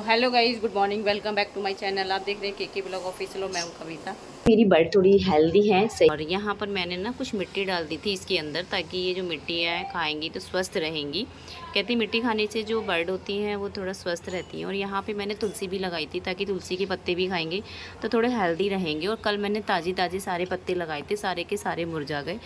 Hello guys, good morning, welcome back to my channel. आप देख रहे हैं के ब्लॉग ऑफिशियल। मैं हूँ कविता। मेरी बर्ड थोड़ी हेल्दी है सही। और यहाँ पर मैंने ना कुछ मिट्टी डाल दी थी इसके अंदर, ताकि ये जो मिट्टी है खाएंगी तो स्वस्थ रहेंगी। कहती मिट्टी खाने से जो बर्ड होती हैं वो थोड़ा स्वस्थ रहती हैं। और यहाँ पे मैंने तुलसी भी लगाई थी, ताकि तुलसी के पत्ते भी खाएंगे तो थोड़े हेल्दी रहेंगे। और कल मैंने ताज़ी ताज़ी सारे पत्ते लगाए थे, सारे के सारे मुरझा गए।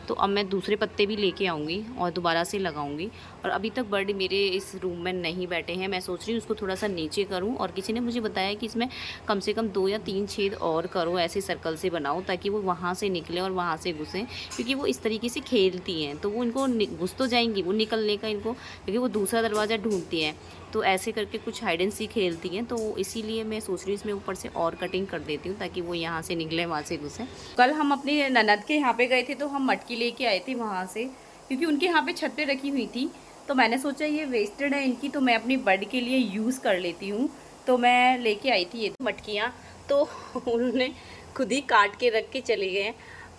तो अब मैं दूसरे पत्ते भी लेके आऊँगी और दोबारा से लगाऊंगी। और अभी तक बर्ड मेरे इस रूम में नहीं बैठे हैं। मैं सोच रही हूँ उसको थोड़ा सा नीचे करूँ। और किसी ने मुझे बताया कि इसमें कम से कम 2 या 3 छेद और करो, ऐसे सर्कल से बनाओ, ताकि वो वहाँ से निकले और वहाँ से घुसें। क्योंकि वो इस तरीके से खेलती हैं तो वो इनको घुस तो जाएंगी, वो निकलने का इनको, क्योंकि वो दूसरा दरवाज़ा ढूंढती हैं। तो ऐसे करके कुछ हाइड एंड सीक खेलती हैं। तो इसीलिए मैं सोच रही हूँ इसमें ऊपर से और कटिंग कर देती हूँ, ताकि वो यहाँ से निकले, वहाँ से घुसें। कल हम अपनी ननद के यहाँ पे गए थे, तो हम मटकी लेके आए थे वहाँ से, क्योंकि उनके यहाँ पे छत पे रखी हुई थी। तो मैंने सोचा ये वेस्टेड है इनकी, तो मैं अपनी बर्ड के लिए यूज़ कर लेती हूँ। तो मैं लेके आई थी ये मटकियाँ। तो उन्होंने खुद ही काट के रख के चले गए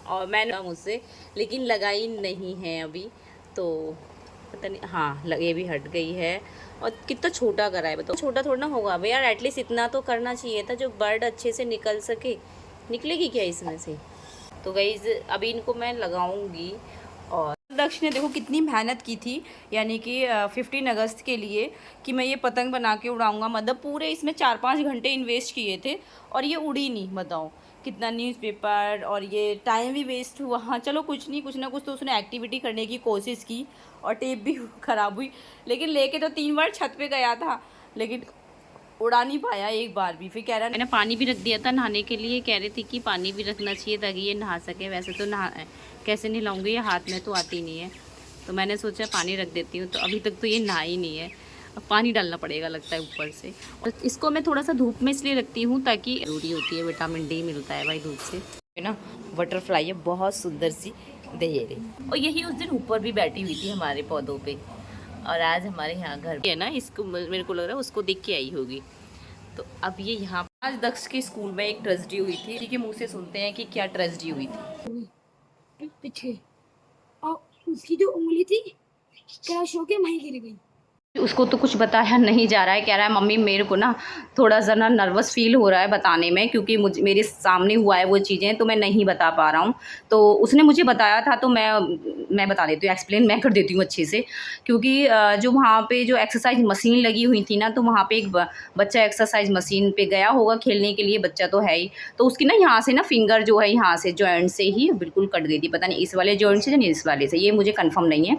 और मैंने मुझसे, लेकिन लगाई नहीं है अभी। तो पता नहीं, हाँ ये भी हट गई है। और कितना छोटा करा है बताओ, छोटा थोड़ा ना होगा भाई यार, एटलीस्ट इतना तो करना चाहिए था जो बर्ड अच्छे से निकल सके। निकलेगी क्या इसमें से? तो गाइस अभी इनको मैं लगाऊंगी। और दक्ष ने देखो कितनी मेहनत की थी, यानी कि 15 अगस्त के लिए, कि मैं ये पतंग बना के उड़ाऊंगा। मतलब पूरे इसमें 4-5 घंटे इन्वेस्ट किए थे और ये उड़ी नहीं। बताओ कितना न्यूज़पेपर और ये टाइम भी वेस्ट हुआ। हाँ चलो कुछ नहीं, कुछ ना कुछ तो उसने एक्टिविटी करने की कोशिश की। और टेप भी ख़राब हुई, लेकिन लेके तो 3 बार छत पे गया था, लेकिन उड़ा नहीं पाया एक बार भी। फिर कह रहा, मैंने पानी भी रख दिया था नहाने के लिए। कह रही थी कि पानी भी रखना चाहिए ताकि ये नहा सके। वैसे तो नहा कैसे नहलाऊंगी, ये हाथ में तो आती नहीं है। तो मैंने सोचा पानी रख देती हूँ। तो अभी तक तो ये नहा ही नहीं है, अब पानी डालना पड़ेगा लगता है ऊपर से। और इसको मैं थोड़ा सा धूप में इसलिए रखती हूँ, ताकि जरूरी होती है, विटामिन डी मिलता है भाई धूप से, है ना। बटरफ्लाई है बहुत सुंदर सी, देहरे। और यही उस दिन ऊपर भी बैठी हुई थी हमारे पौधों पे। और आज हमारे यहाँ घर है ना, इसको मेरे को लग रहा है उसको देख के आई होगी। तो अब ये यहाँ आज दक्ष के स्कूल में एक ट्रेजेडी हुई थी। ठीक है, मुँह से सुनते हैं कि क्या ट्रेजेडी हुई थी। पीछे और उसकी जो उंगली थी क्रश होके वहीं गिर गई। उसको तो कुछ बताया नहीं जा रहा है। कह रहा है मम्मी मेरे को ना थोड़ा सा ना नर्वस फील हो रहा है बताने में, क्योंकि मुझे मेरे सामने हुआ है वो चीज़ें, तो मैं नहीं बता पा रहा हूँ। तो उसने मुझे बताया था, तो मैं बता देती हूँ, एक्सप्लेन मैं कर देती हूँ अच्छे से। क्योंकि जो वहाँ पे जो एक्सरसाइज मशीन लगी हुई थी ना, तो वहाँ पे एक बच्चा एक्सरसाइज मशीन पे गया होगा खेलने के लिए, बच्चा तो है ही। तो उसकी ना यहाँ से ना फिंगर जो है, यहाँ से जॉइंट से ही बिल्कुल कट गई थी। पता नहीं इस वाले जॉइंट से या नहीं इस वाले से, ये मुझे कन्फर्म नहीं है,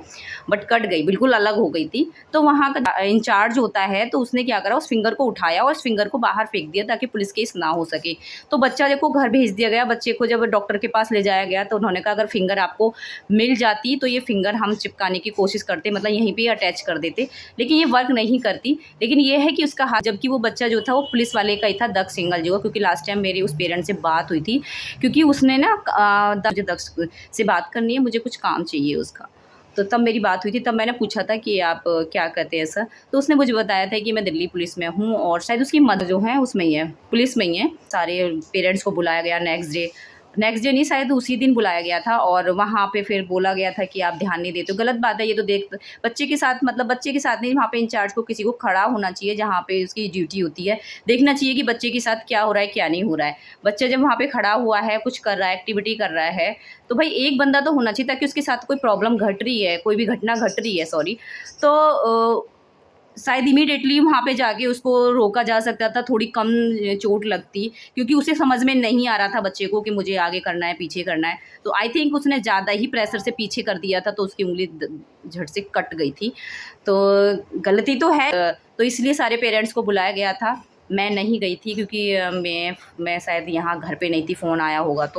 बट कट गई, बिल्कुल अलग हो गई थी। तो वहाँ का इंचार्ज होता है, तो उसने क्या करा, उस फिंगर को उठाया और उस फिंगर को बाहर फेंक दिया, ताकि पुलिस केस ना हो सके। तो बच्चा देखो घर भेज दिया गया। बच्चे को जब डॉक्टर के पास ले जाया गया, तो उन्होंने कहा अगर फिंगर आपको मिल जाती तो ये फिंगर हम चिपकाने की कोशिश करते, मतलब यहीं पे अटैच कर देते, लेकिन ये वर्क नहीं करती। लेकिन ये है कि उसका हाथ, जबकि वो बच्चा जो था वो पुलिस वाले का ही था, दक्ष सिंगल जो, क्योंकि लास्ट टाइम मेरी उस पेरेंट से बात हुई थी, क्योंकि उसने ना दक्ष से बात करनी है, मुझे कुछ काम चाहिए उसका। तो तब मेरी बात हुई थी, तब मैंने पूछा था कि आप क्या करते हैं सर। तो उसने मुझे बताया था कि मैं दिल्ली पुलिस में हूँ, और शायद उसकी मदर जो है उसमें ही है, पुलिस में ही है। सारे पेरेंट्स को बुलाया गया नेक्स्ट डे नहीं, शायद उसी दिन बुलाया गया था। और वहाँ पे फिर बोला गया था कि आप ध्यान नहीं देते हो, गलत बात है ये तो। देख बच्चे के साथ, मतलब बच्चे के साथ नहीं, वहाँ पे इंचार्ज को किसी को खड़ा होना चाहिए जहाँ पे उसकी ड्यूटी होती है। देखना चाहिए कि बच्चे के साथ क्या हो रहा है क्या नहीं हो रहा है। बच्चा जब वहाँ पे खड़ा हुआ है, कुछ कर रहा है, एक्टिविटी कर रहा है, तो भाई एक बंदा तो होना चाहिए, ताकि उसके साथ कोई प्रॉब्लम घट रही है, कोई भी घटना घट रही है, सॉरी, तो शायद इमीडिएटली वहाँ पे जाके उसको रोका जा सकता था, थोड़ी कम चोट लगती, क्योंकि उसे समझ में नहीं आ रहा था बच्चे को कि मुझे आगे करना है पीछे करना है। तो आई थिंक उसने ज़्यादा ही प्रेशर से पीछे कर दिया था, तो उसकी उंगली झट से कट गई थी। तो गलती तो है, तो इसलिए सारे पेरेंट्स को बुलाया गया था। मैं नहीं गई थी, क्योंकि मैं शायद यहाँ घर पे नहीं थी, फ़ोन आया होगा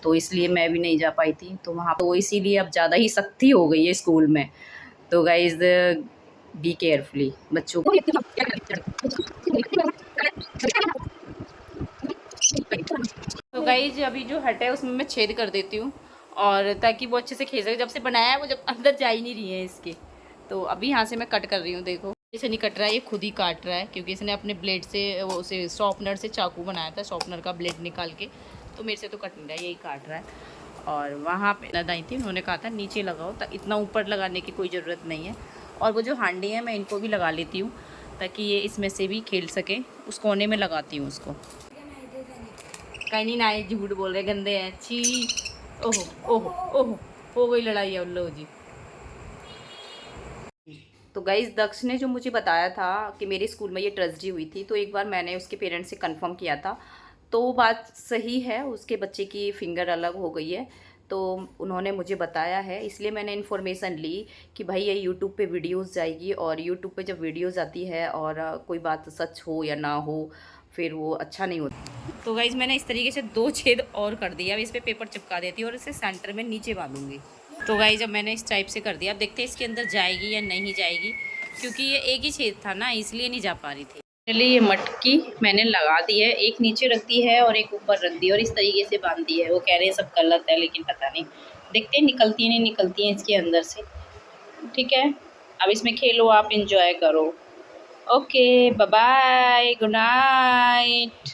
तो इसलिए मैं भी नहीं जा पाई थी। तो वहाँ तो इसीलिए अब ज़्यादा ही सख्ती हो गई है स्कूल में। तो गाइज़ बी केयरफुली बच्चों को। तो गाइज अभी जो हट है उसमें मैं छेद कर देती हूँ, और ताकि वो अच्छे से खेल सके। जब से बनाया है वो जब अंदर जा ही नहीं रही है इसके। तो अभी यहाँ से मैं कट कर रही हूँ, देखो इसे नहीं कट रहा है, ये खुद ही काट रहा है, क्योंकि इसने अपने ब्लेड से वो उसे शॉर्पनर से चाकू बनाया था, शॉर्पनर का ब्लेड निकाल के। तो मेरे से तो कट नहीं रहा है, यही काट रहा है। और वहाँ पे लगाई थी, उन्होंने कहा था नीचे लगाओ, तो इतना ऊपर लगाने की कोई ज़रूरत नहीं है। और वो जो हांडी है मैं इनको भी लगा लेती हूँ, ताकि ये इसमें से भी खेल सके। उस कोने में लगाती हूँ उसको। कहीं नहीं ना, ये झूठ बोल रहे, गंदे हैं, छी। ओहो ओहो ओहो, हो गई लड़ाई है, लो जी। तो गाइज़ दक्ष ने जो मुझे बताया था कि मेरे स्कूल में ये ट्रेजेडी हुई थी, तो एक बार मैंने उसके पेरेंट्स से कंफर्म किया था, तो वो बात सही है, उसके बच्चे की फिंगर अलग हो गई है, तो उन्होंने मुझे बताया है। इसलिए मैंने इन्फॉर्मेशन ली कि भाई ये यूट्यूब पे वीडियोस जाएगी, और यूट्यूब पे जब वीडियोस आती है और कोई बात सच हो या ना हो, फिर वो अच्छा नहीं होता। तो गाइज़ मैंने इस तरीके से 2 छेद और कर दिया। अब इस पर पेपर चिपका देती हूँ और इसे सेंटर में नीचे बांधूंगी। तो गाइज़ अब मैंने इस टाइप से कर दिया। अब देखते हैं इसके अंदर जाएगी या नहीं जाएगी, क्योंकि ये एक ही छेद था ना, इसलिए नहीं जा पा रही थी। चलिए ये मटकी मैंने लगा दी है, एक नीचे रख दी है और एक ऊपर रख दी है और इस तरीके से बांध दी है। वो कह रहे हैं सब गलत है, लेकिन पता नहीं, देखते हैं निकलती है नहीं निकलती है इसके अंदर से। ठीक है, अब इसमें खेलो, आप इंजॉय करो। Okay, bye bye, good night.